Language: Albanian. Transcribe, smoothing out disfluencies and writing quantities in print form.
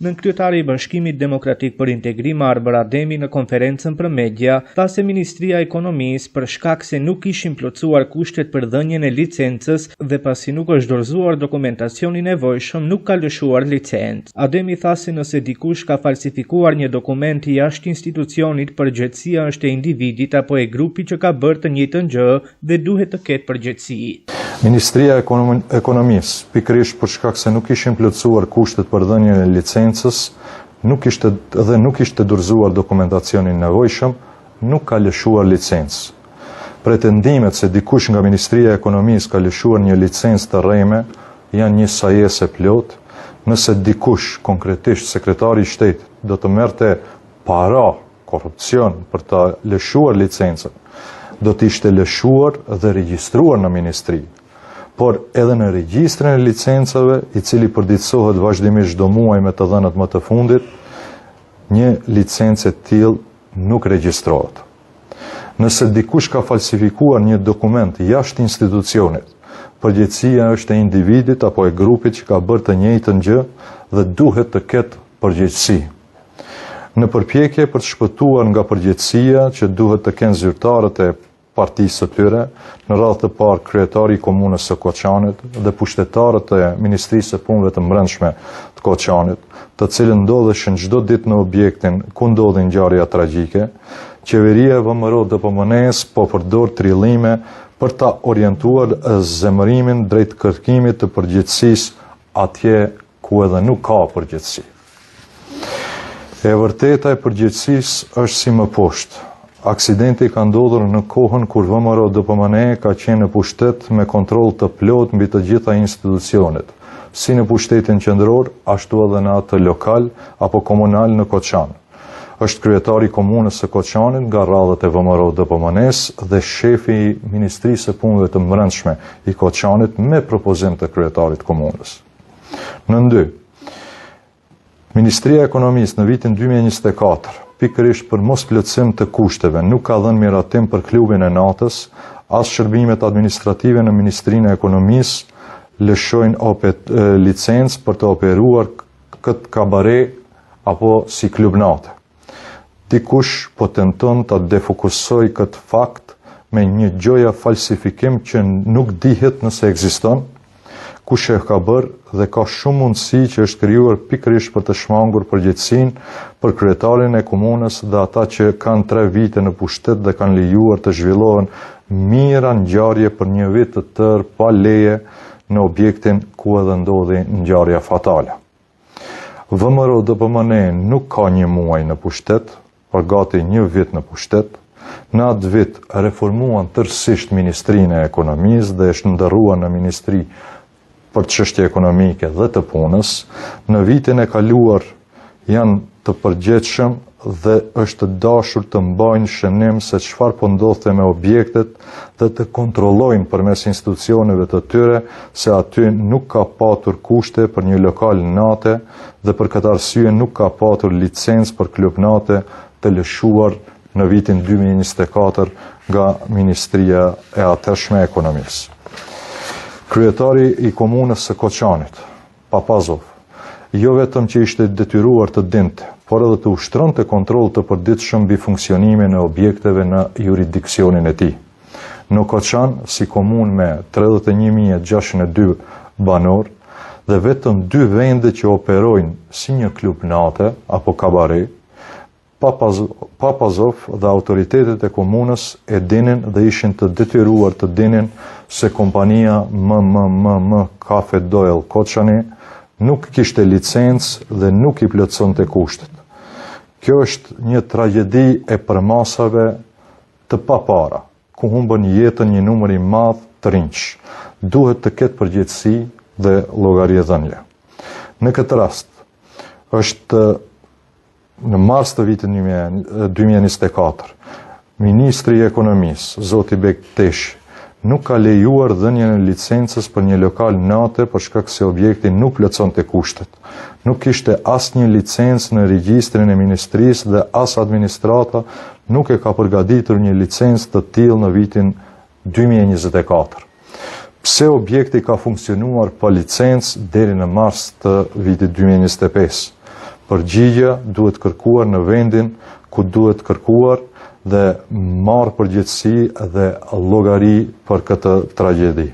Nën kryetari i Bashkimit Demokratik për Integrim Arber Ademi në konferencën për media, tha se Ministria e Ekonomisë për shkak se nuk kishin plotësuar kushtet për dhënien e licencës dhe pasi nuk është dorëzuar dokumentacioni i nevojshëm, nuk ka lëshuar licencë. Ademi tha se nëse dikush ka falsifikuar një dokument jashtë institucionit, përgjegjësia është e individit apo e grupit që ka bërë të njëjtën gjë dhe duhet të ketë përgjegjësi. Ministria e Ekonomisë, pikërisht për shkak se nuk ishin plotësuar kushtet për dhënien e licencës, nuk ishte dorëzuar dokumentacionin nevojshëm, nuk ka lëshuar licencë. Pretendimet se dikush nga Ministria e Ekonomisë ka lëshuar një licencë të rreme janë një sajese plot. Nëse dikush, konkretisht sekretari i shtetit, do të merrte para, korrupsion për të lëshuar licencën, do të ishte lëshuar dhe regjistruar në ministri. Por edhe në regjistrin e licencave, i cili përditësohet vazhdimisht çdo muaj me të dhënat më të fundit, një licencë e tillë nuk regjistrohet. Nëse dikush ka falsifikuar një dokument jashtë institucionit, përgjegjësia është e individit apo e grupit që ka bërë të njëjtën gjë dhe duhet të ketë përgjegjësi. Në përpjekje për të shpëtuar nga përgjegjësia që duhet të kenë zyrtarët e partisë së tyre, në radhë të parë kryetari i komunës së Koçanit dhe pushtetarët e Ministrisë së Punëve të Brendshme të Koçanit, të cilën ndodheshin çdo ditë në objektin ku ndodhin ngjarja tragjike, qeveria e VMRO-DPMNE-s po përdor trillime për ta orientuar zemërimin drejt kërkimit të përgjegjësisë atje ku edhe nuk ka përgjegjësi. E vërteta e përgjegjësisë është si më poshtë. Aksidenti ka ndodhur në kohën kur VMRO-DPMNE ka qenë në pushtet me kontroll të plot mbi të gjitha institucionet, si në pushtetin qendror, ashtu edhe në atë lokal apo komunal në Koçan. Është kryetari i komunës së Koçanit nga radhët e VMRO-DPMNE-s dhe shefi i Ministrisë së Punëve të Brendshme i Koçanit me propozim të kryetarit komunës. Në 2. Ministria e Ekonomisë në vitin 2024 pikërisht për mos plotësim të kushteve, nuk ka dhënë miratim për klubin e natës, as shërbimet administrative në Ministrinë e Ekonomisë lëshojnë licencë për të operuar këtë kabare apo si klub natë. Dikush po tenton ta defokusoj këtë fakt me një gjoja falsifikim që nuk dihet nëse ekziston, kush e ka bërë dhe ka shumë mundësi që është krijuar pikërisht për të shmangur përgjegjësinë për kryetarin e komunës dhe ata që kanë 3 vite në pushtet dhe kanë lejuar të zhvillohen mira ngjarje për një vit të tërë pa leje në objektin ku edhe ndodhi ngjarja fatale. VMRO-DPMNE nuk ka një muaj në pushtet, por gati një vit në pushtet. Në atë vit reformuan tërësisht Ministrinë e Ekonomisë dhe është ndërruar në Ministri për çështje ekonomike dhe të punës. Në vitin e kaluar janë të përgjegjshëm dhe është dashur të mbajnë shënim se çfarë po ndodhte me objektet dhe të kontrollojnë përmes institucioneve të tyre se aty nuk ka patur kushte për një lokal nate dhe për këtë arsye nuk ka patur licencë për klub nate të lëshuar në vitin 2024 nga Ministria e atërshme e Ekonomisë. Kryetari i komunës së Koçanit, Papazov, jo vetëm që ishte detyruar të dinte, por edhe të ushtronte kontroll të përditshëm mbi funksionimin e objekteve në jurisdiksionin e tij. Në Koçan, si komunë me 31.602 banor dhe vetëm 2 vende që operojnë si një klub nate apo kabare, Papazov dhe autoritetet e komunës e dinin dhe ishin të detyruar të dinin se kompania MMM Cafe Doyle Koçani nuk kishte licencë dhe nuk i plotësonte kushtet. Kjo është një tragjedi e përmasave të papara, ku humbën jetën një numër i madh të rinj. Duhet të ketë përgjegjësi dhe llogariedhënie. Në këtë rast, është në mars të vitit 2024, Ministri i Ekonomisë, Zoti Bekteshi, nuk ka lejuar dhënien e licencës për një lokal nate për shkak se objekti nuk plotësonte kushtet. Nuk kishte asnjë licencë në regjistrin e ministrisë dhe as administrata nuk e ka përgatitur një licencë të tillë në vitin 2024. Pse objekti ka funksionuar pa licencë deri në mars të vitit 2025? përgjigje duhet kërkuar në vendin ku duhet kërkuar dhe marrë përgjegjësi dhe llogari për këtë tragjedi.